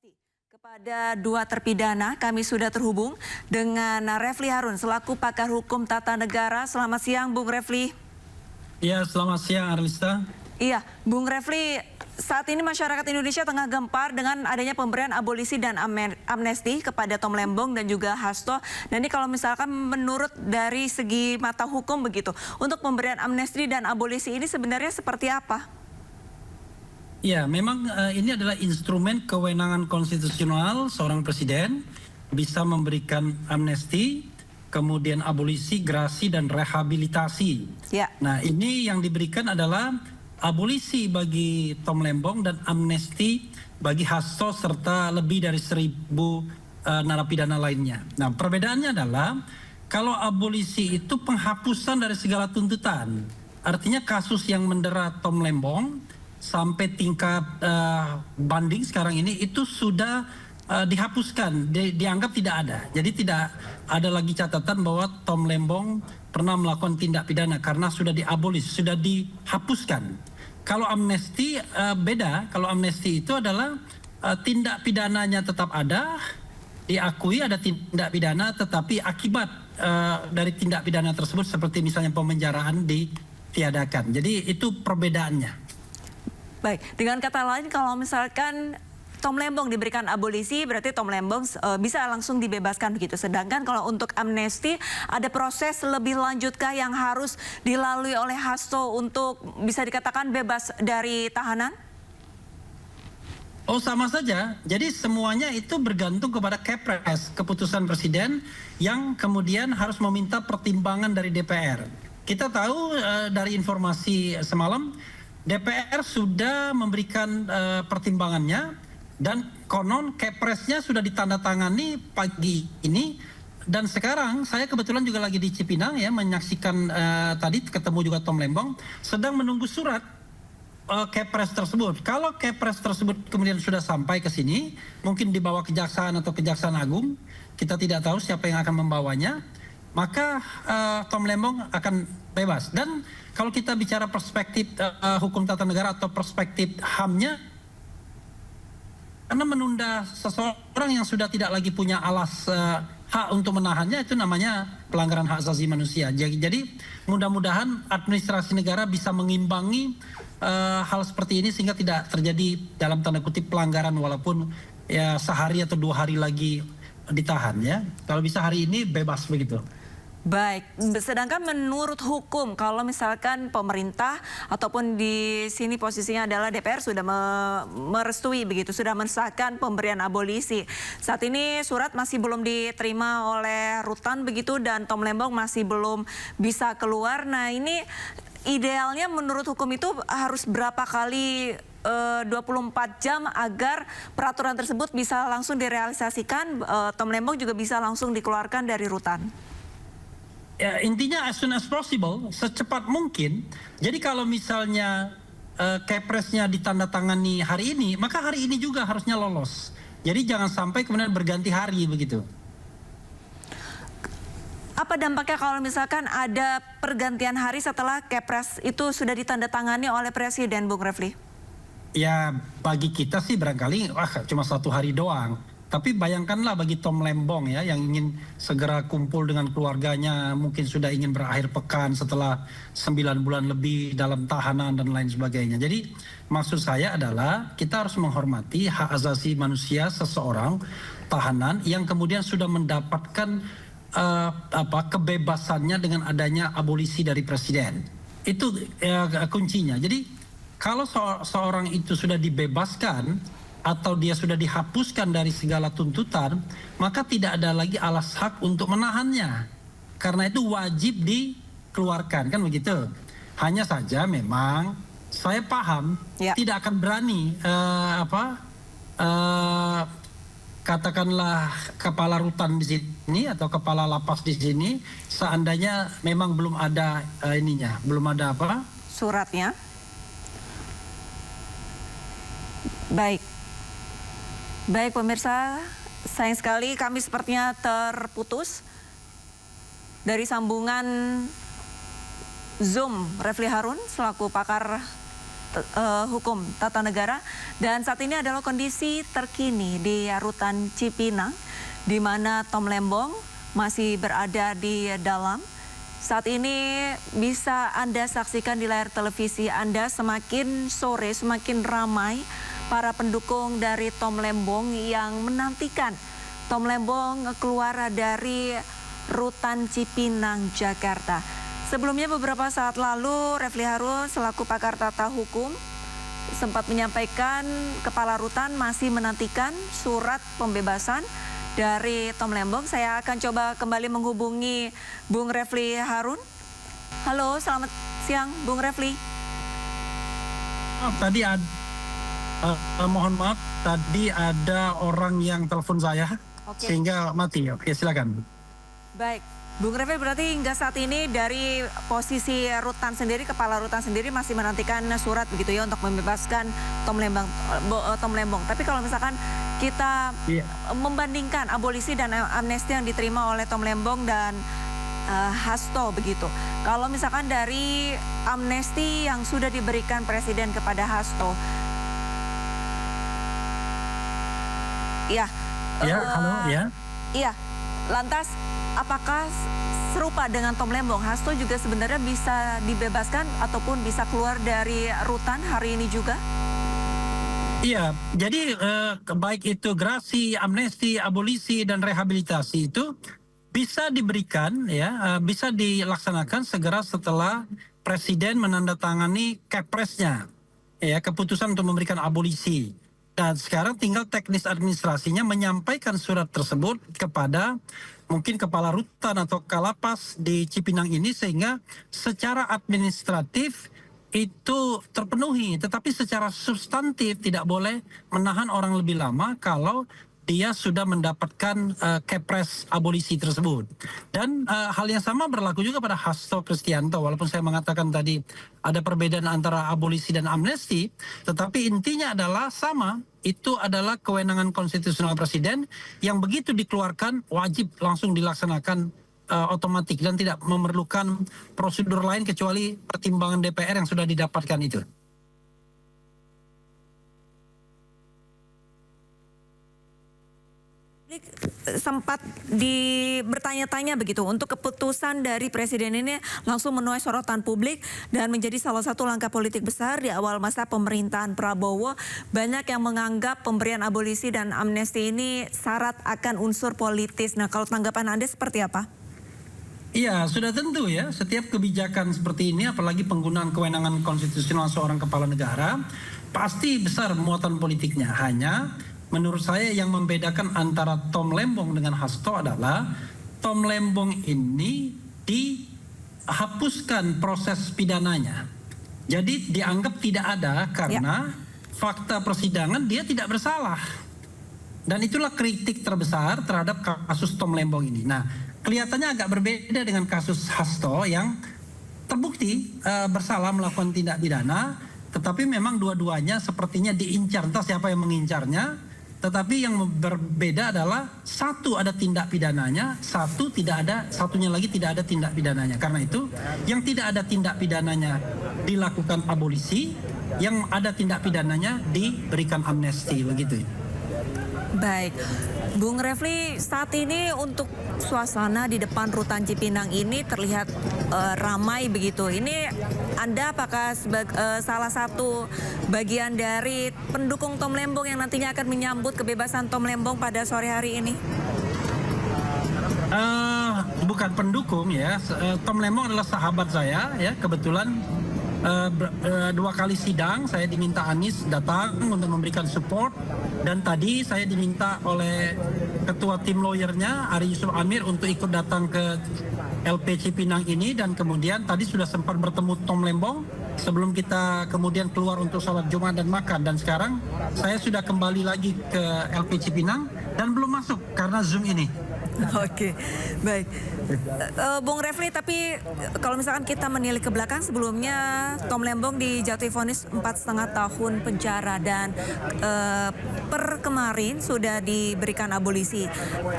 amnesti kepada dua terpidana. Kami sudah terhubung dengan Refly Harun selaku pakar hukum tata negara. Selamat siang, Bung Refly. Ya, selamat siang, Arlista. Iya, Bung Refly, saat ini masyarakat Indonesia tengah gempar dengan adanya pemberian abolisi dan amnesti kepada Tom Lembong dan juga Hasto. Dan ini kalau misalkan menurut dari segi mata hukum begitu, untuk pemberian amnesti dan abolisi ini sebenarnya seperti apa? Ya, memang ini adalah instrumen kewenangan konstitusional seorang presiden bisa memberikan amnesti, kemudian abolisi, grasi, dan rehabilitasi. Ya. Nah, ini yang diberikan adalah abolisi bagi Tom Lembong dan amnesti bagi Hasto serta lebih dari 1.000 narapidana lainnya. Nah, perbedaannya adalah kalau abolisi itu penghapusan dari segala tuntutan. Artinya kasus yang mendera Tom Lembong sampai tingkat banding sekarang ini itu sudah dihapuskan, dianggap tidak ada. Jadi tidak ada lagi catatan bahwa Tom Lembong pernah melakukan tindak pidana karena sudah diabolis, sudah dihapuskan. Kalau amnesti beda, kalau amnesti itu adalah tindak pidananya tetap ada, diakui ada tindak pidana, tetapi akibat dari tindak pidana tersebut seperti misalnya pemenjaraan ditiadakan. Jadi itu perbedaannya. Baik, dengan kata lain kalau misalkan Tom Lembong diberikan abolisi berarti Tom Lembong bisa langsung dibebaskan begitu. Sedangkan kalau untuk amnesti ada proses lebih lanjutkah yang harus dilalui oleh Hasto untuk bisa dikatakan bebas dari tahanan? Oh, sama saja. Jadi semuanya itu bergantung kepada Kepres, keputusan presiden yang kemudian harus meminta pertimbangan dari DPR. Kita tahu dari informasi semalam DPR sudah memberikan pertimbangannya dan konon Kepresnya sudah ditandatangani pagi ini, dan sekarang saya kebetulan juga lagi di Cipinang ya menyaksikan tadi ketemu juga Tom Lembong sedang menunggu surat Kepres tersebut. Kalau Kepres tersebut kemudian sudah sampai ke sini, mungkin dibawa kejaksaan atau Kejaksaan Agung, kita tidak tahu siapa yang akan membawanya, maka Tom Lembong akan bebas. Dan kalau kita bicara perspektif hukum tata negara atau perspektif HAM-nya, karena menunda seseorang yang sudah tidak lagi punya alas hak untuk menahannya, itu namanya pelanggaran hak asasi manusia. Jadi mudah-mudahan administrasi negara bisa mengimbangi hal seperti ini sehingga tidak terjadi dalam tanda kutip pelanggaran walaupun ya sehari atau 2 hari lagi ditahan ya. Kalau bisa hari ini bebas begitu. Baik, sedangkan menurut hukum kalau misalkan pemerintah ataupun di sini posisinya adalah DPR sudah merestui begitu, sudah mensahkan pemberian abolisi. Saat ini surat masih belum diterima oleh Rutan begitu dan Tom Lembong masih belum bisa keluar. Nah, ini idealnya menurut hukum itu harus berapa kali 24 jam agar peraturan tersebut bisa langsung direalisasikan, Tom Lembong juga bisa langsung dikeluarkan dari Rutan. Ya, intinya as soon as possible, secepat mungkin. Jadi kalau misalnya Kepresnya ditandatangani hari ini, maka hari ini juga harusnya lolos. Jadi jangan sampai kemudian berganti hari begitu. Apa dampaknya kalau misalkan ada pergantian hari setelah Kepres itu sudah ditandatangani oleh Presiden, Bung Refly? Ya, bagi kita sih barangkali cuma 1 hari doang. Tapi bayangkanlah bagi Tom Lembong ya yang ingin segera kumpul dengan keluarganya, mungkin sudah ingin berakhir pekan setelah 9 bulan lebih dalam tahanan dan lain sebagainya. Jadi maksud saya adalah kita harus menghormati hak asasi manusia seseorang tahanan yang kemudian sudah mendapatkan kebebasannya dengan adanya abolisi dari presiden. Itu kuncinya. Jadi kalau seorang itu sudah dibebaskan atau dia sudah dihapuskan dari segala tuntutan, maka tidak ada lagi alas hak untuk menahannya. Karena itu wajib dikeluarkan, kan begitu. Hanya saja memang saya paham tidak akan berani katakanlah kepala rutan di sini atau kepala lapas di sini seandainya memang belum ada belum ada suratnya. Baik pemirsa, sayang sekali kami sepertinya terputus dari sambungan Zoom Refly Harun selaku pakar Hukum Tata Negara. Dan saat ini adalah kondisi terkini di Rutan Cipinang, di mana Tom Lembong masih berada di dalam. Saat ini bisa Anda saksikan di layar televisi Anda, semakin sore semakin ramai para pendukung dari Tom Lembong yang menantikan Tom Lembong keluar dari Rutan Cipinang, Jakarta. Sebelumnya beberapa saat lalu Refli Harun selaku pakar tata hukum sempat menyampaikan Kepala Rutan masih menantikan surat pembebasan dari Tom Lembong. Saya akan coba kembali menghubungi Bung Refli Harun. Halo, selamat siang Bung Refli. Tadi ada, mohon maaf, tadi ada orang yang telepon saya, sehingga mati. Oke, silakan. Baik, Bung Refli, berarti hingga saat ini dari posisi Rutan sendiri, Kepala Rutan sendiri masih menantikan surat begitu ya untuk membebaskan Tom Lembong. Tapi kalau misalkan kita membandingkan abolisi dan amnesti yang diterima oleh Tom Lembong dan Hasto begitu. Kalau misalkan dari amnesti yang sudah diberikan Presiden kepada Hasto, lantas apakah serupa dengan Tom Lembong, Hasto juga sebenarnya bisa dibebaskan ataupun bisa keluar dari rutan hari ini juga? Iya, jadi baik itu grasi, amnesti, abolisi, dan rehabilitasi itu bisa diberikan, bisa dilaksanakan segera setelah Presiden menandatangani Kepresnya, keputusan untuk memberikan abolisi. Dan sekarang tinggal teknis administrasinya menyampaikan surat tersebut kepada mungkin Kepala Rutan atau Kalapas di Cipinang ini, sehingga secara administratif itu terpenuhi, tetapi secara substantif tidak boleh menahan orang lebih lama kalau dia sudah mendapatkan Kepres abolisi tersebut. Dan hal yang sama berlaku juga pada Hasto Kristianto, walaupun saya mengatakan tadi ada perbedaan antara abolisi dan amnesti, tetapi intinya adalah sama, itu adalah kewenangan konstitusional Presiden yang begitu dikeluarkan wajib langsung dilaksanakan otomatis dan tidak memerlukan prosedur lain kecuali pertimbangan DPR yang sudah didapatkan itu. Sempat bertanya-tanya begitu untuk keputusan dari Presiden ini langsung menuai sorotan publik dan menjadi salah satu langkah politik besar di awal masa pemerintahan Prabowo. Banyak yang menganggap pemberian abolisi dan amnesti ini syarat akan unsur politis. Nah, kalau tanggapan Anda seperti apa? Iya, sudah tentu ya, setiap kebijakan seperti ini, apalagi penggunaan kewenangan konstitusional seorang kepala negara, pasti besar muatan politiknya. Hanya menurut saya yang membedakan antara Tom Lembong dengan Hasto adalah Tom Lembong ini dihapuskan proses pidananya. Jadi dianggap tidak ada karena fakta persidangan dia tidak bersalah. Dan itulah kritik terbesar terhadap kasus Tom Lembong ini. Nah, kelihatannya agak berbeda dengan kasus Hasto yang terbukti bersalah melakukan tindak pidana, tetapi memang dua-duanya sepertinya diincar, entah siapa yang mengincarnya, tetapi yang berbeda adalah satu ada tindak pidananya, satunya lagi tidak ada tindak pidananya. Karena itu yang tidak ada tindak pidananya dilakukan abolisi, yang ada tindak pidananya diberikan amnesti, begitu. Baik, Bung Refli, saat ini untuk suasana di depan Rutan Cipinang ini terlihat ramai begitu. Ini Anda apakah salah satu bagian dari pendukung Tom Lembong yang nantinya akan menyambut kebebasan Tom Lembong pada sore hari ini? Bukan pendukung ya, Tom Lembong adalah sahabat saya ya, kebetulan. Dua kali sidang saya diminta Anies datang untuk memberikan support, dan tadi saya diminta oleh ketua tim lawyernya Ari Yusuf Amir untuk ikut datang ke LP Cipinang ini, dan kemudian tadi sudah sempat bertemu Tom Lembong sebelum kita kemudian keluar untuk sholat Jumat dan makan, dan sekarang saya sudah kembali lagi ke LP Cipinang dan belum masuk karena Zoom ini. Oke, baik. Bung Refli, tapi kalau misalkan kita menilik ke belakang, sebelumnya Tom Lembong dijatuhi vonis 4,5 tahun penjara dan per kemarin sudah diberikan abolisi.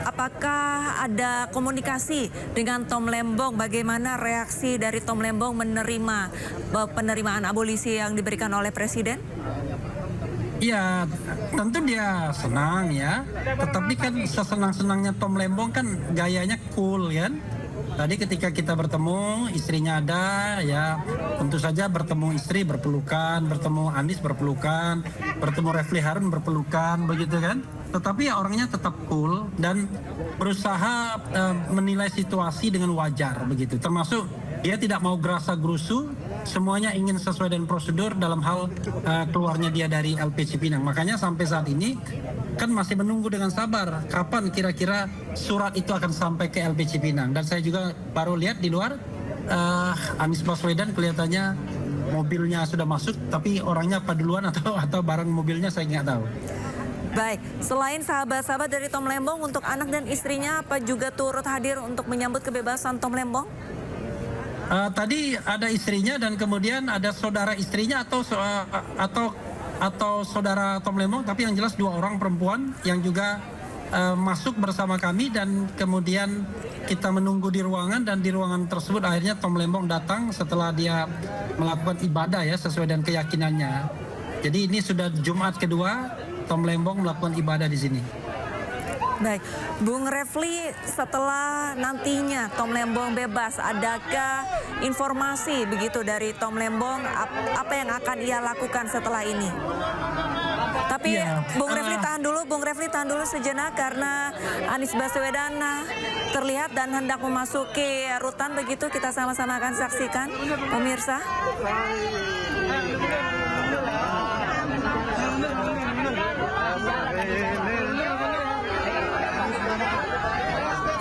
Apakah ada komunikasi dengan Tom Lembong? Bagaimana reaksi dari Tom Lembong menerima penerimaan abolisi yang diberikan oleh Presiden? Ya, tentu dia senang ya. Tetapi kan sesenang-senangnya Tom Lembong kan gayanya cool kan. Tadi ketika kita bertemu, istrinya ada ya. Tentu saja bertemu istri berpelukan, bertemu Anies berpelukan, bertemu Refli Harun berpelukan, begitu kan. Tetapi ya orangnya tetap cool dan berusaha menilai situasi dengan wajar begitu. Termasuk dia tidak mau gerasa-gerusu, semuanya ingin sesuai dengan prosedur dalam hal keluarnya dia dari LP Cipinang. Makanya sampai saat ini kan masih menunggu dengan sabar kapan kira-kira surat itu akan sampai ke LP Cipinang. Dan saya juga baru lihat di luar Anies Baswedan kelihatannya mobilnya sudah masuk, tapi orangnya apa duluan atau barang mobilnya saya nggak tahu. Baik, selain sahabat-sahabat dari Tom Lembong, untuk anak dan istrinya apa juga turut hadir untuk menyambut kebebasan Tom Lembong? Tadi ada istrinya dan kemudian ada saudara istrinya atau saudara Tom Lembong, tapi yang jelas 2 orang perempuan yang juga masuk bersama kami dan kemudian kita menunggu di ruangan, dan di ruangan tersebut akhirnya Tom Lembong datang setelah dia melakukan ibadah ya sesuai dengan keyakinannya. Jadi ini sudah Jumat kedua Tom Lembong melakukan ibadah di sini. Baik, Bung Refli, setelah nantinya Tom Lembong bebas, adakah informasi begitu dari Tom Lembong apa yang akan ia lakukan setelah ini? Tapi Bung Refli tahan dulu sejenak karena Anies Baswedan terlihat dan hendak memasuki rutan, begitu kita sama-sama akan saksikan, pemirsa.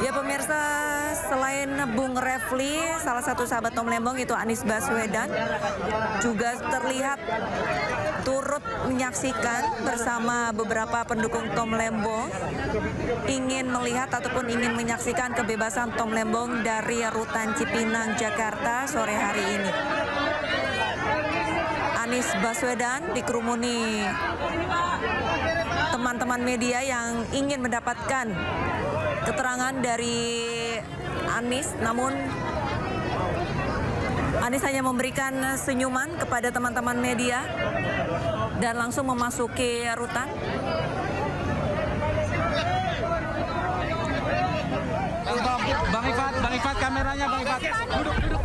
Ya pemirsa, selain Bung Refli, salah satu sahabat Tom Lembong itu Anies Baswedan juga terlihat turut menyaksikan bersama beberapa pendukung Tom Lembong, ingin melihat ataupun ingin menyaksikan kebebasan Tom Lembong dari rutan Cipinang, Jakarta sore hari ini. Anies Baswedan dikerumuni teman-teman media yang ingin mendapatkan keterangan dari Anies, namun Anies hanya memberikan senyuman kepada teman-teman media dan langsung memasuki rutan. Bang Ifat kameranya, Bang Ifat. Duduk.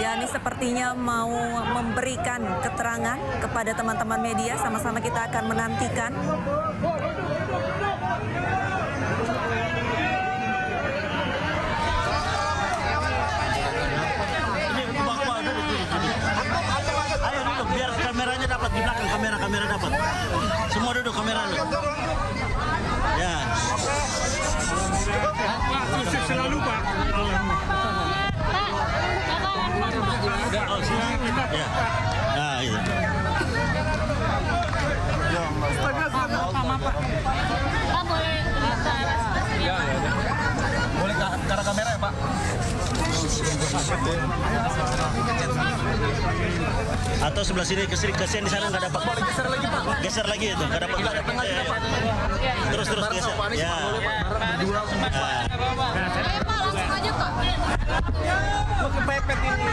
Ya, Anies sepertinya mau memberikan keterangan kepada teman-teman media, sama-sama kita akan menantikan. Ayo duduk, biar kameranya dapat di belakang, kamera dapat. Semua duduk, kamera duduk. Ya. Selalu Pak. Oh, ya. Nah, iya. Boleh ke arah kamera ya, Pak? Atau sebelah sini, kesian di sana nggak dapat. Boleh geser lagi, Pak. Geser lagi itu, nggak dapat. Terus geser. Ya. Langsung aja Pak. Mau kepepet ini.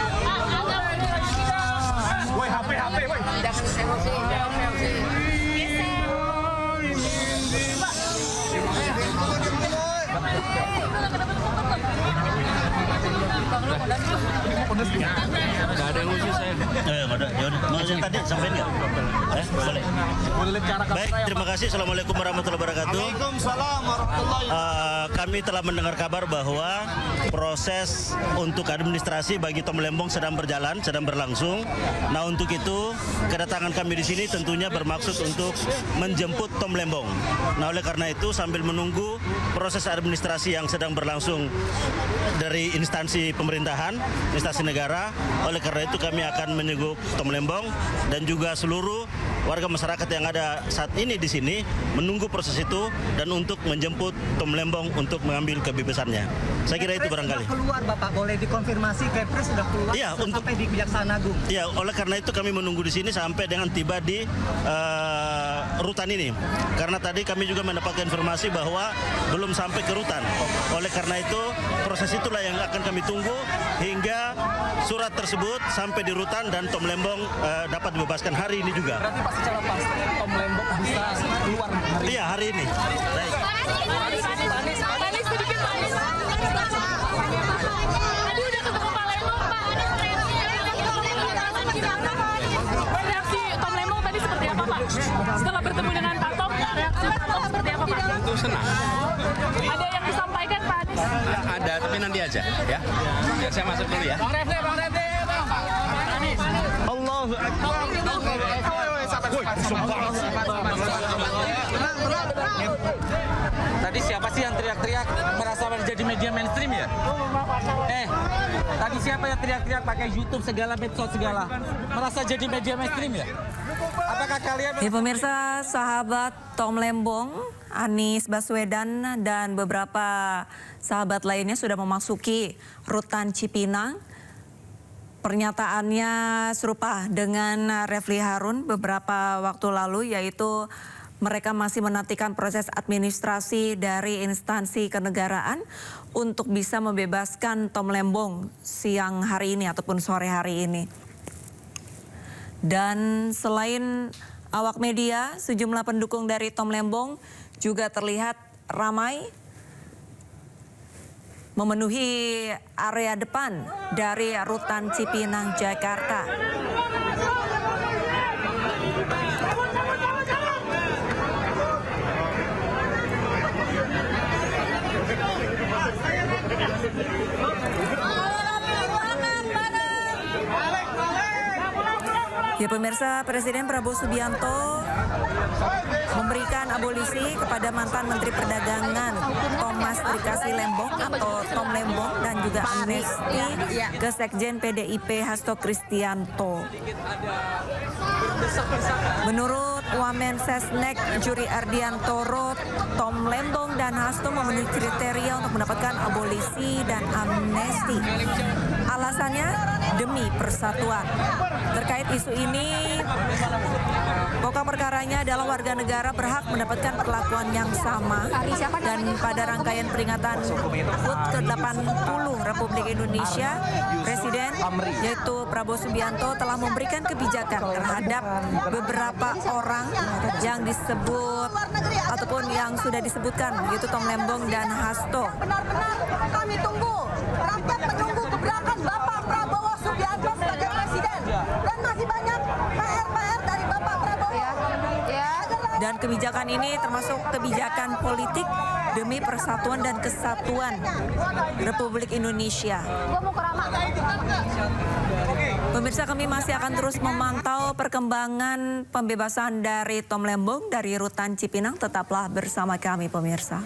Woi, HP, woi. Jangan emosi. Nggak ada emosi saya. Nggak ada. Ya udah. pertanyaan tadi sampai nggak? Boleh. Baik, terima kasih. Assalamualaikum warahmatullahi wabarakatuh. Waalaikumsalam warahmatullahi Kami telah mendengar kabar bahwa proses untuk administrasi bagi Tom Lembong sedang berjalan, sedang berlangsung. Nah, untuk itu kedatangan kami di sini tentunya bermaksud untuk menjemput Tom Lembong. Nah, oleh karena itu sambil menunggu proses administrasi yang sedang berlangsung dari instansi pemerintahan, instansi negara, oleh karena itu kami akan menyeguk Tom Lembong dan juga seluruh warga masyarakat yang ada saat ini di sini menunggu proses itu dan untuk menjemput Tom Lembong untuk mengambil kebebasannya. Saya kira itu barangkali. Sudah keluar Bapak, boleh dikonfirmasi Kepres sudah keluar sampai di Kejaksaan Agung. Iya, oleh karena itu kami menunggu di sini sampai dengan tiba di rutan ini. Karena tadi kami juga mendapatkan informasi bahwa belum sampai ke rutan. Oleh karena itu proses itulah yang akan kami tunggu hingga surat tersebut sampai di rutan dan Tom Lembong dapat dibebaskan hari ini juga. Berarti Pak secara pasti Tom Lembong bisa keluar hari ini. Iya, hari ini. Baik. Panis sedikit panis. Tadi udah ketemu Pak Lembong, Pak. Reaksi Tom Lembong tadi seperti apa, Pak? Setelah bertemu dengan Pak Tom, reaksi Pak Tom seperti apa, Pak? Tentu senang. Ada yang disampaikan, Pak Anies? Ya, ada, tapi nanti aja ya. Biar saya masuk dulu ya. Bang Refli. Allahu Akbar. Tadi siapa sih yang teriak-teriak merasa menjadi media mainstream ya? Tadi siapa yang teriak-teriak pakai YouTube segala, medsos segala? Merasa jadi media mainstream ya? Apakah kalian... Pemirsa, sahabat Tom Lembong, Anies Baswedan dan beberapa sahabat lainnya sudah memasuki rutan Cipinang. Pernyataannya serupa dengan Refli Harun beberapa waktu lalu, yaitu mereka masih menantikan proses administrasi dari instansi kenegaraan untuk bisa membebaskan Tom Lembong siang hari ini ataupun sore hari ini. Dan selain awak media, sejumlah pendukung dari Tom Lembong juga terlihat ramai memenuhi area depan dari rutan Cipinang, Jakarta. Ya pemirsa, Presiden Prabowo Subianto memberikan abolisi kepada mantan Menteri Perdagangan Thomas Trikasih Lembong atau Tom Lembong dan juga amnesti ke Sekjen PDIP Hasto Kristianto. Menurut Wamen Sesnek Juri Ardiantoro, Tom Lembong dan Hasto memenuhi kriteria untuk mendapatkan abolisi dan amnesti. Alasannya demi persatuan. Terkait isu ini, pokok perkaranya adalah warga negara berhak mendapatkan perlakuan yang sama. Dan pada rangkaian peringatan HUT ke-80 Republik Indonesia, Presiden yaitu Prabowo Subianto telah memberikan kebijakan terhadap beberapa orang yang disebut ataupun yang sudah disebutkan, yaitu Tom Lembong dan Hasto. Benar-benar kami tunggu, rakyat menunggu gebrakan Bapak Prabowo Subianto sebagai Presiden. Dan masih banyak PR-PR dari Bapak Prabowo. Dan kebijakan ini termasuk kebijakan politik demi persatuan dan kesatuan Republik Indonesia. Pemirsa, kami masih akan terus memantau perkembangan pembebasan dari Tom Lembong dari rutan Cipinang. Tetaplah bersama kami pemirsa.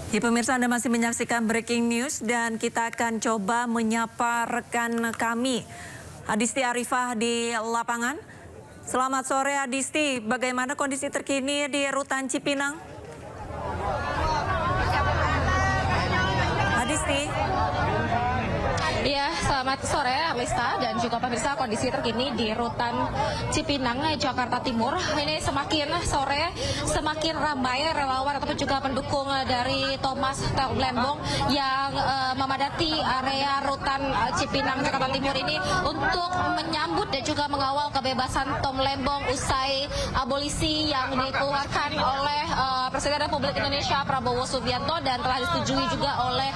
Ya, pemirsa, Anda masih menyaksikan Breaking News dan kita akan coba menyapa rekan kami Adisti Arifah di lapangan. Selamat sore Adisti, bagaimana kondisi terkini di rutan Cipinang? Adisti. Iya, selamat Selamat sore, Arlista dan juga pemirsa, kondisi terkini di Rutan Cipinang, Jakarta Timur. Ini semakin sore, semakin ramai relawan ataupun juga pendukung dari Thomas Tom Lembong yang memadati area Rutan Cipinang, Jakarta Timur ini untuk menyambut dan juga mengawal kebebasan Tom Lembong usai abolisi yang dikeluarkan oleh Presiden Republik Indonesia Prabowo Subianto dan telah disetujui juga oleh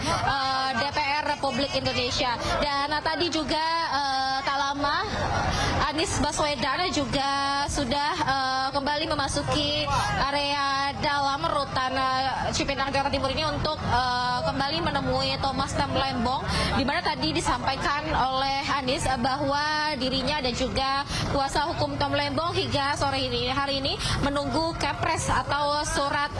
DPR Republik Indonesia. Dan tadi juga tak lama Anies Baswedan juga sudah kembali memasuki area dalam Rutan Cipinang, Jakarta Timur ini untuk kembali menemui Thomas Tom Lembong, di mana tadi disampaikan oleh Anies bahwa dirinya dan juga kuasa hukum Tom Lembong hingga sore ini hari ini menunggu Kepres atau surat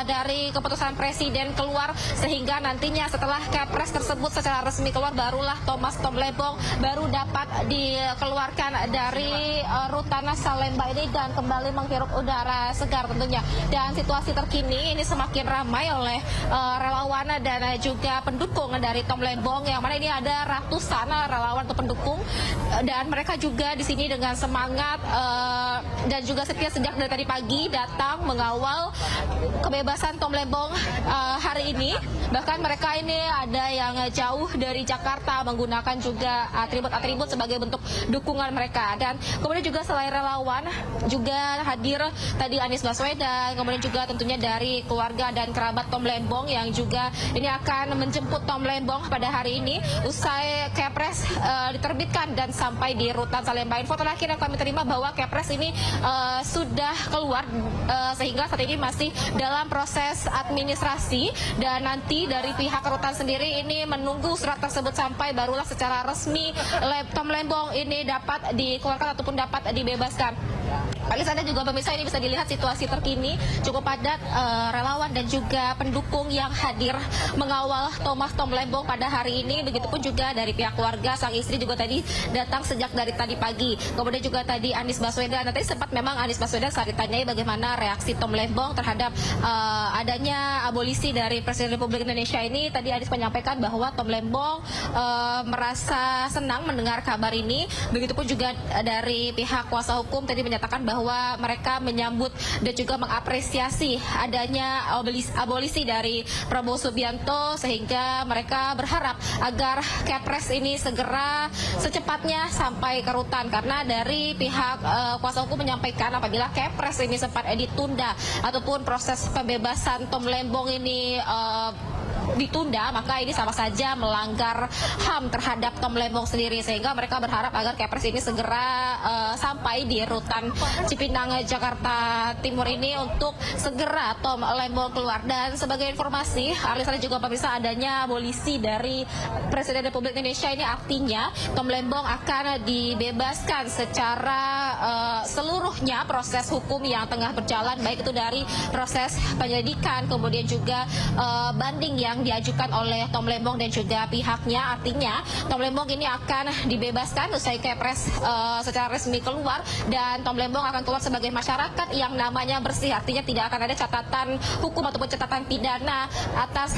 dari keputusan Presiden keluar, sehingga nantinya setelah Kepres tersebut secara resmi keluar barulah Thomas Tom Lembong baru dapat dikeluarkan dari Rutan Salemba ini dan kembali menghirup udara segar tentunya. Dan situasi terkini ini semakin ramai oleh relawan dan juga pendukung dari Tom Lembong, yang mana ini ada ratusan relawan atau pendukung, dan mereka juga di sini dengan semangat dan juga setia sejak dari tadi pagi datang mengawal kebebasan Tom Lembong hari ini. Bahkan mereka ini ada yang jauh dari Jakarta menggunakan juga atribut-atribut sebagai bentuk dukungan mereka. Dan kemudian juga selain relawan juga hadir tadi Anies Baswedan, kemudian juga tentunya dari keluarga dan kerabat Tom Lembong yang juga ini akan menjemput Tom Lembong pada hari ini usai Kepres diterbitkan dan sampai di Rutan Salemba. Info terakhir yang kami terima bahwa Kepres ini sudah keluar sehingga saat ini masih dalam proses administrasi, dan nanti dari pihak Rutan sendiri ini menunggu surat tersebut sampai barulah secara resmi Tom Lembong ini dapat dikeluarkan ataupun dapat dibebaskan. Paling Anda juga pemirsa, ini bisa dilihat situasi terkini cukup padat relawan dan juga pendukung yang hadir mengawal Thomas Tom Lembong pada hari ini. Begitupun juga dari pihak keluarga, sang istri juga tadi datang sejak dari tadi pagi. Kemudian juga tadi Anies Baswedan. Nanti sempat memang Anies Baswedan saat ditanyai bagaimana reaksi Tom Lembong terhadap adanya abolisi dari Presiden Republik Indonesia ini, tadi Anies menyampaikan bahwa Tom Lembong merasa senang mendengar kabar ini. Begitupun juga dari pihak kuasa hukum tadi menyatakan bahwa mereka menyambut dan juga mengapresiasi adanya abolisi dari Prabowo Subianto, sehingga mereka berharap agar Kepres ini segera secepatnya sampai ke Rutan, karena dari pihak kuasa hukum menyampaikan apabila Kepres ini sempat ditunda ataupun proses pembebasan Tom Lembong ini ditunda, maka ini sama saja melanggar HAM terhadap Tom Lembong sendiri, sehingga mereka berharap agar Kepres ini segera sampai di Rutan Cipinang, Jakarta Timur ini untuk segera Tom Lembong keluar. Dan sebagai informasi, Arlisa juga pemirsa, adanya abolisi dari Presiden Republik Indonesia ini artinya Tom Lembong akan dibebaskan secara seluruhnya proses hukum yang tengah berjalan, baik itu dari proses penyelidikan, kemudian juga banding yang diajukan oleh Tom Lembong dan juga pihaknya. Artinya Tom Lembong ini akan dibebaskan usai Kepres secara resmi keluar, dan Tom Lembong akan keluar sebagai masyarakat yang namanya bersih. Artinya tidak akan ada catatan hukum ataupun catatan pidana atas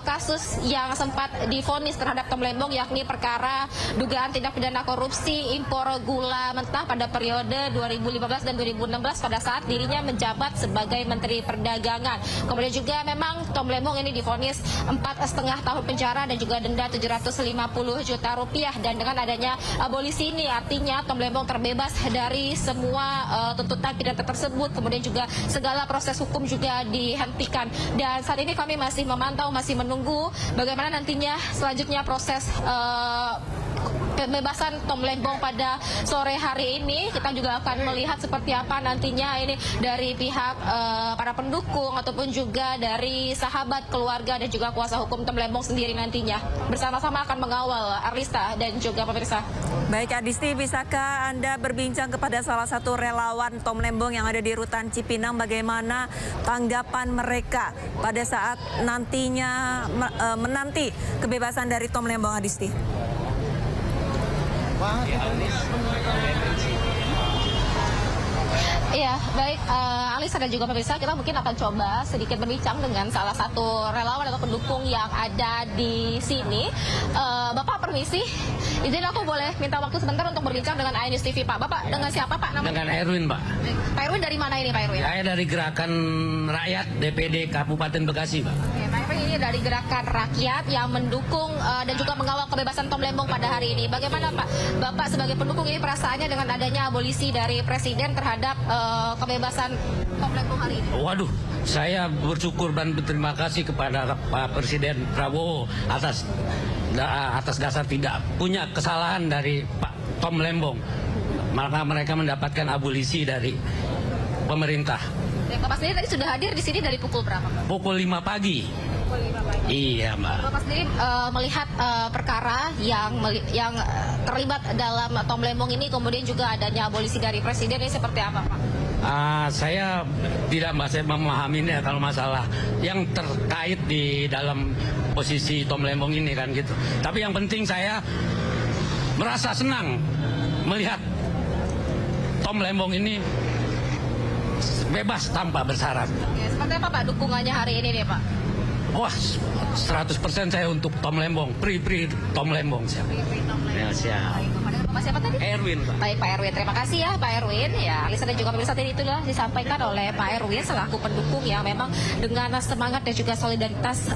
kasus yang sempat divonis terhadap Tom Lembong, yakni perkara dugaan tindak pidana korupsi impor gula mentah pada periode 2015 dan 2016 pada saat dirinya menjabat sebagai Menteri Perdagangan. Kemudian juga memang Tom Lembong ini divonis 4,5 tahun penjara dan juga denda 750 juta rupiah. Dan dengan adanya abolisi ini artinya Tom Lembong terbebas dari semua tuntutan pidana tersebut, kemudian juga segala proses hukum juga dihentikan. Dan saat ini kami masih memantau, masih menunggu bagaimana nantinya selanjutnya proses pembebasan Tom Lembong pada sore hari ini. Kita juga akan melihat seperti apa nantinya ini dari pihak para pendukung ataupun juga dari sahabat, keluarga dan juga kuasa hukum Tom Lembong sendiri nantinya bersama-sama akan mengawal Arlista dan juga pemirsa. Baik Adisti, bisakah Anda berbincang kepada salah satu relawan Tom Lembong yang ada di Rutan Cipinang, bagaimana tanggapan mereka pada saat nantinya menanti kebebasan dari Tom Lembong, Adisti? Iya, baik Alisa dan juga pemirsa, kita mungkin akan coba sedikit berbincang dengan salah satu relawan atau pendukung yang ada di sini. Bapak permisi. Izin aku boleh minta waktu sebentar untuk berbincang dengan iNews TV, Pak. Bapak dengan siapa, Pak? Namanya? Dengan Erwin, Pak. Pak Erwin dari mana ini, Pak Erwin? Saya dari Gerakan Rakyat DPD Kabupaten Bekasi, Pak. Oke, Pak Erwin ini dari Gerakan Rakyat yang mendukung dan juga mengawal kebebasan Tom Lembong pada hari ini. Bagaimana, Pak? Bapak sebagai pendukung ini perasaannya dengan adanya abolisi dari Presiden terhadap kebebasan Tom Lembong hari ini? Waduh, saya bersyukur dan berterima kasih kepada Pak Presiden Prabowo atas dasar tidak punya kesalahan dari Pak Tom Lembong. Maka mereka mendapatkan abolisi dari pemerintah. Bapak sendiri tadi sudah hadir di sini dari pukul berapa, Pak? Pukul 5 pagi. Pukul 5 pagi. Iya, Mbak. Bapak sendiri melihat perkara yang terlibat dalam Tom Lembong ini, kemudian juga adanya abolisi dari Presiden ini seperti apa, Pak? Saya tidak memahaminya kalau masalah yang terkait di dalam posisi Tom Lembong ini kan gitu. Tapi yang penting saya merasa senang melihat Tom Lembong ini bebas tanpa bersyarat. Ya, seperti apa, Pak, dukungannya hari ini nih, Pak? Wah, 100% saya untuk Tom Lembong, pri Tom Lembong siapa? Ya, siap. Bapak siapa tadi? Erwin, Pak. Baik, Pak Erwin. Terima kasih ya, Pak Erwin. Ya, Alisa dan juga pemirsa tadi itulah disampaikan oleh Pak Erwin selaku pendukung yang memang dengan semangat dan juga solidaritas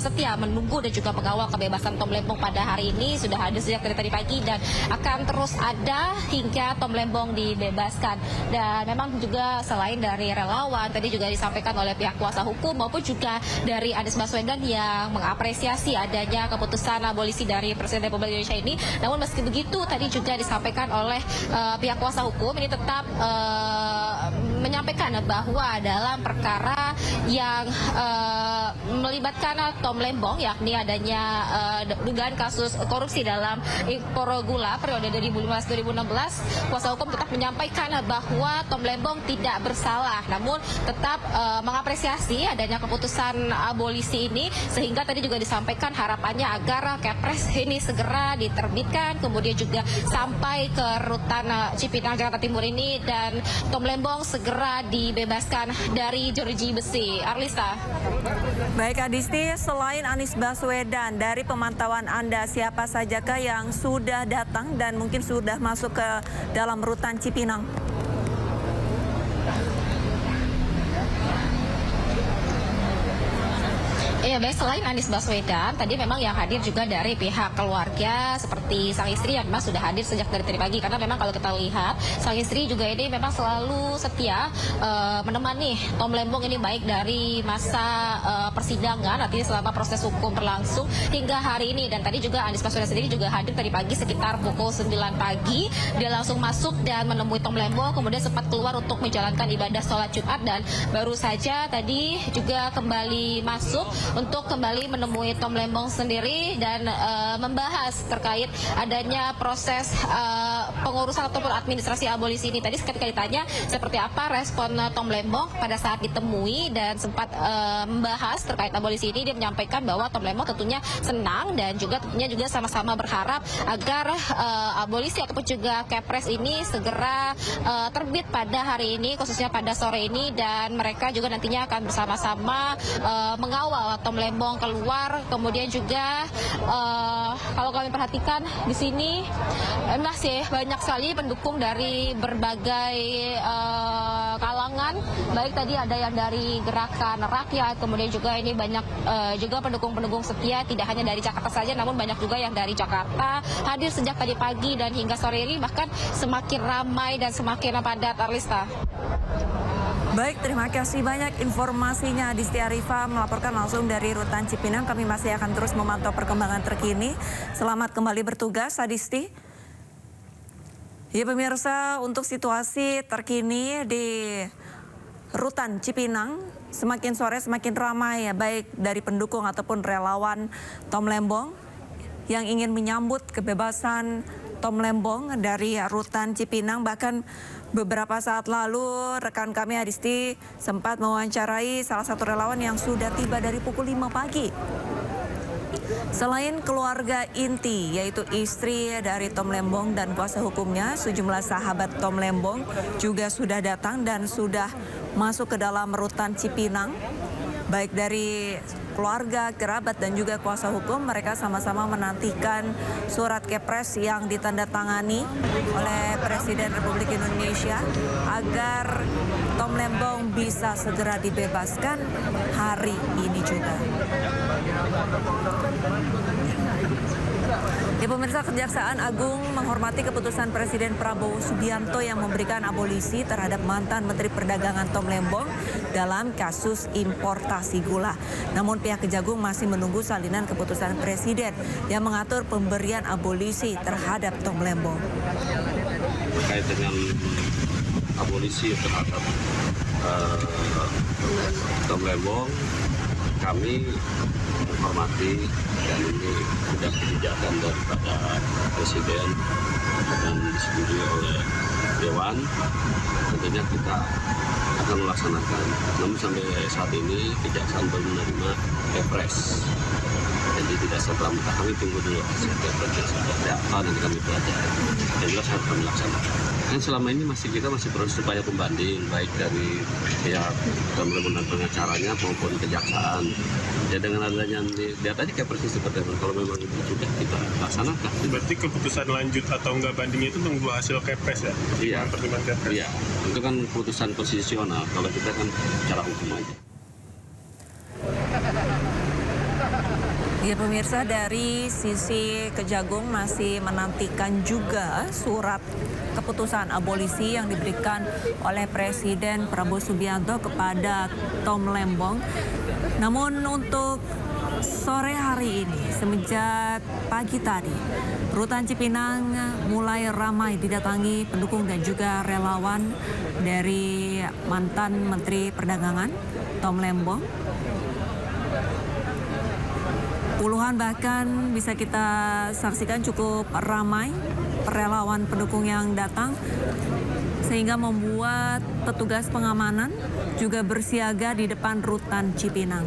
setia menunggu dan juga mengawal kebebasan Tom Lembong pada hari ini sudah hadir sejak dari tadi pagi dan akan terus ada hingga Tom Lembong dibebaskan. Dan memang juga selain dari relawan tadi juga disampaikan oleh pihak kuasa hukum maupun juga dari Anies Baswedan yang mengapresiasi adanya keputusan abolisi dari Presiden Republik Indonesia ini. Namun meski begitu tadi juga disampaikan oleh pihak kuasa hukum ini tetap menyampaikan bahwa dalam perkara yang melibatkan Tom Lembong yakni adanya dugaan kasus korupsi dalam impor gula periode 2015-2016, kuasa hukum tetap menyampaikan bahwa Tom Lembong tidak bersalah, namun tetap mengapresiasi adanya keputusan abolisi ini sehingga tadi juga disampaikan harapannya agar Kepres ini segera diterbitkan kemudian juga sampai ke rutan Cipinang Jakarta Timur ini dan Tom Lembong segera dibebaskan dari jeruji besi. Arlista. Baik Adisti, selain Anies Baswedan, dari pemantauan Anda siapa sajakah yang sudah datang dan mungkin sudah masuk ke dalam rutan Cipinang? Iya, baik, selain Anies Baswedan, tadi memang yang hadir juga dari pihak keluarga seperti sang istri yang memang sudah hadir sejak dari tadi pagi. Karena memang kalau kita lihat, sang istri juga ini memang selalu setia menemani Tom Lembong ini baik dari masa persidangan, artinya selama proses hukum berlangsung hingga hari ini. Dan tadi juga Anies Baswedan sendiri juga hadir tadi pagi sekitar pukul 9 pagi. Dia langsung masuk dan menemui Tom Lembong, kemudian sempat keluar untuk menjalankan ibadah sholat Jumat dan baru saja tadi juga kembali masuk untuk kembali menemui Tom Lembong sendiri dan membahas terkait adanya proses pengurusan ataupun administrasi abolisi ini. Tadi ketika ditanya seperti apa respon Tom Lembong pada saat ditemui dan sempat membahas terkait abolisi ini, dia menyampaikan bahwa Tom Lembong tentunya senang dan juga tentunya juga sama-sama berharap agar abolisi ataupun juga Kepres ini segera terbit pada hari ini, khususnya pada sore ini, dan mereka juga nantinya akan bersama-sama mengawal Tom Lembong keluar. Kemudian juga kalau kami perhatikan di sini masih banyak sekali pendukung dari berbagai kalangan, baik tadi ada yang dari Gerakan Rakyat, kemudian juga ini banyak juga pendukung-pendukung setia tidak hanya dari Jakarta saja namun banyak juga yang dari Jakarta hadir sejak tadi pagi dan hingga sore ini bahkan semakin ramai dan semakin padat. Arlista. Baik, terima kasih banyak informasinya Adisti Arifa melaporkan langsung dari rutan Cipinang. Kami masih akan terus memantau perkembangan terkini. Selamat kembali bertugas Adisti. Ya pemirsa, untuk situasi terkini di rutan Cipinang semakin sore semakin ramai ya, baik dari pendukung ataupun relawan Tom Lembong yang ingin menyambut kebebasan Tom Lembong dari rutan Cipinang. Bahkan beberapa saat lalu rekan kami Adisti sempat mewawancarai salah satu relawan yang sudah tiba dari pukul 5 pagi. Selain keluarga inti yaitu istri dari Tom Lembong dan kuasa hukumnya, sejumlah sahabat Tom Lembong juga sudah datang dan sudah masuk ke dalam rutan Cipinang. baik dari keluarga, kerabat dan juga kuasa hukum, mereka sama-sama menantikan surat Kepres yang ditandatangani oleh Presiden Republik Indonesia agar Tom Lembong bisa segera dibebaskan hari ini juga. Ya pemirsa, Kejaksaan Agung menghormati keputusan Presiden Prabowo Subianto yang memberikan abolisi terhadap mantan Menteri Perdagangan Tom Lembong dalam kasus importasi gula. Namun pihak Kejagung masih menunggu salinan keputusan Presiden yang mengatur pemberian abolisi terhadap Tom Lembong. Terkait dengan abolisi terhadap Tom Lembong, kami menghormati dan ini sudah kebijakan daripada Presiden dan disetujui oleh Dewan. Tentunya kita akan melaksanakan. Namun sampai saat ini Kejaksaan belum menerima Kepres. Jadi tidak serta-merta, kami tunggu dulu hasil Kepres yang seperti apa nanti kami pelajari. Dan jelas harus kami laksanakan. Dan selama ini kita masih proses upaya pembanding baik dari pihak Tom Lembong dan pengacaranya maupun kejaksaan. Ya dengan adanya lihat aja Kepresnya seperti apa. Kalau memang itu sudah kita laksanakan. Berarti keputusan lanjut atau enggak banding itu tunggu hasil Kepres ya? Iya. Pertimbangan Kepres. Iya. Itu kan keputusan konstitusional. Kalau kita kan cara hukum aja. Ya pemirsa, dari sisi Kejagung masih menantikan juga surat keputusan abolisi yang diberikan oleh Presiden Prabowo Subianto kepada Tom Lembong. Namun untuk sore hari ini, semenjak pagi tadi, Rutan Cipinang mulai ramai didatangi pendukung dan juga relawan dari mantan Menteri Perdagangan Tom Lembong. Puluhan bahkan bisa kita saksikan cukup ramai relawan pendukung yang datang sehingga membuat petugas pengamanan juga bersiaga di depan Rutan Cipinang.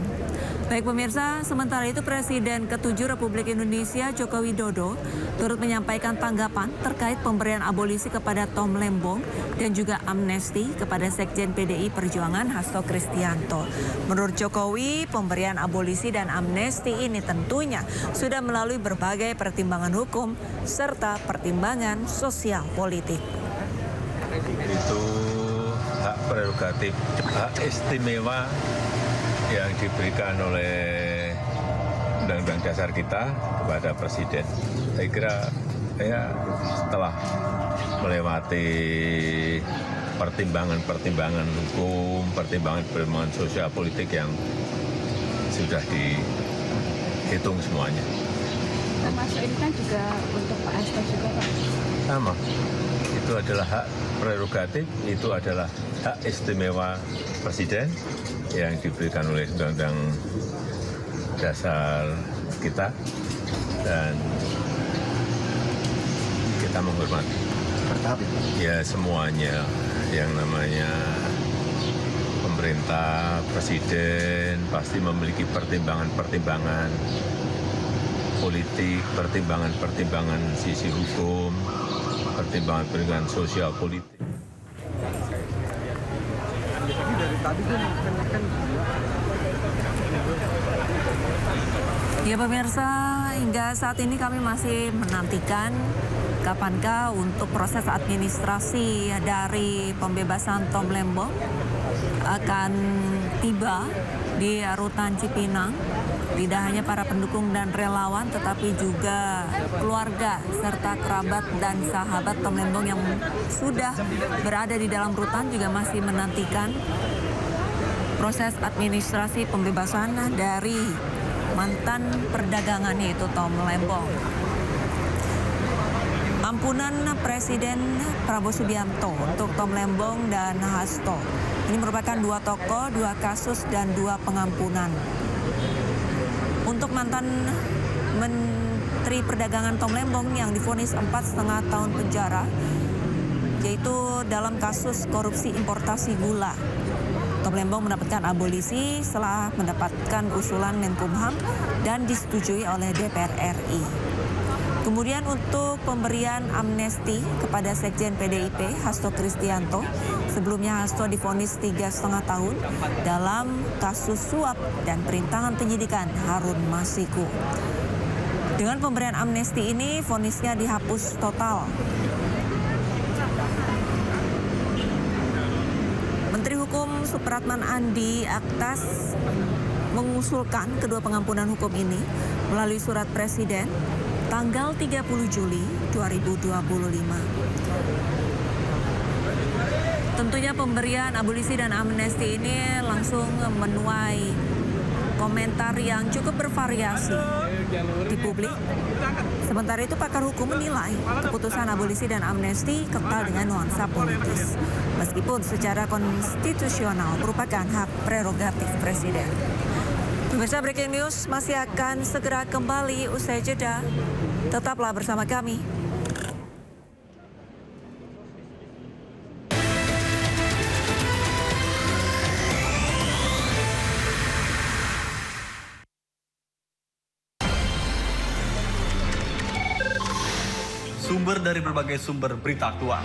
Baik pemirsa, sementara itu Presiden ke-7 Republik Indonesia Joko Widodo turut menyampaikan tanggapan terkait pemberian abolisi kepada Tom Lembong dan juga amnesti kepada Sekjen PDI Perjuangan Hasto Kristianto. Menurut Jokowi, pemberian abolisi dan amnesti ini tentunya sudah melalui berbagai pertimbangan hukum serta pertimbangan sosial politik. Itu hak prerogatif, hak istimewa yang diberikan oleh Undang-Undang Dasar kita kepada Presiden. Saya kira setelah melewati pertimbangan-pertimbangan hukum, pertimbangan-pertimbangan sosial politik yang sudah dihitung semuanya. Termasuk ini kan juga untuk Pak Hasto juga, Pak? Sama. Itu adalah hak prerogatif, itu adalah hak istimewa Presiden yang diberikan oleh Undang-Undang Dasar kita dan kita menghormati. Ya semuanya yang namanya pemerintah, Presiden pasti memiliki pertimbangan-pertimbangan politik, pertimbangan-pertimbangan sisi hukum, pertimbangan-pertimbangan sosial politik. Ya pemirsa, hingga saat ini kami masih menantikan kapankah untuk proses administrasi dari pembebasan Tom Lembong akan tiba di Rutan Cipinang. Tidak hanya para pendukung dan relawan, tetapi juga keluarga serta kerabat dan sahabat Tom Lembong yang sudah berada di dalam rutan juga masih menantikan proses administrasi pembebasan dari mantan perdagangan yaitu Tom Lembong. Ampunan Presiden Prabowo Subianto untuk Tom Lembong dan Hasto. Ini merupakan dua tokoh, dua kasus, dan dua pengampunan. Untuk mantan Menteri Perdagangan Tom Lembong yang divonis 4,5 tahun penjara, yaitu dalam kasus korupsi importasi gula. Tom Lembong mendapatkan abolisi setelah mendapatkan usulan Menkumham dan disetujui oleh DPR RI. Kemudian untuk pemberian amnesti kepada Sekjen PDIP Hasto Kristianto, sebelumnya Hasto divonis 3,5 tahun dalam kasus suap dan perintangan penyidikan Harun Masiku. Dengan pemberian amnesti ini, vonisnya dihapus total. Menteri Hukum Supratman Andi Aktas mengusulkan kedua pengampunan hukum ini melalui surat Presiden tanggal 30 Juli 2025. Tentunya pemberian abolisi dan amnesti ini langsung menuai komentar yang cukup bervariasi di publik. Sementara itu pakar hukum menilai keputusan abolisi dan amnesti kental dengan nuansa politis, meskipun secara konstitusional merupakan hak prerogatif Presiden. Pemirsa, Breaking News masih akan segera kembali usai jeda. Tetaplah bersama kami. Sumber dari berbagai sumber berita aktual.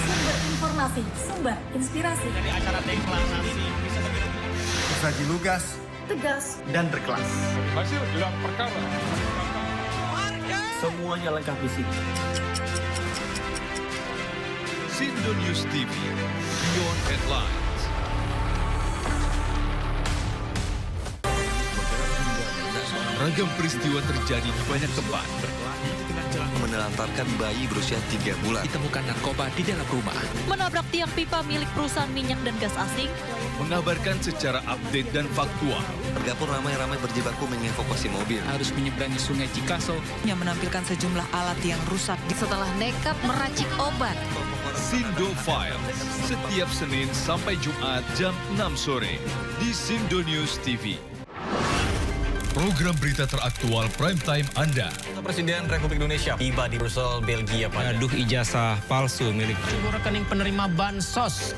Sumber informasi, sumber inspirasi. Dari acara deklarasi ini bisa saji lugas, tegas, dan berkelas. Hasil gelar perkara. Semuanya lengkap di sini. Sindo News TV, Beyond Headlines. Ragam peristiwa terjadi di banyak tempat. Menelantarkan bayi berusia 3 bulan. Ditemukan narkoba di dalam rumah. Menabrak tiang pipa milik perusahaan minyak dan gas asing. Mengabarkan secara update dan faktual. Warga pun ramai-ramai berjibaku mengevakuasi mobil. Harus menyeberangi sungai Cikaso. Yang menampilkan sejumlah alat yang rusak. Setelah nekat meracik obat. Sindo Files, setiap Senin sampai Jumat jam 6 sore di Sindo News TV. Program berita teraktual prime time Anda. Presiden Republik Indonesia tiba di Brussel, Belgia pada ijazah palsu milik rekening penerima bansos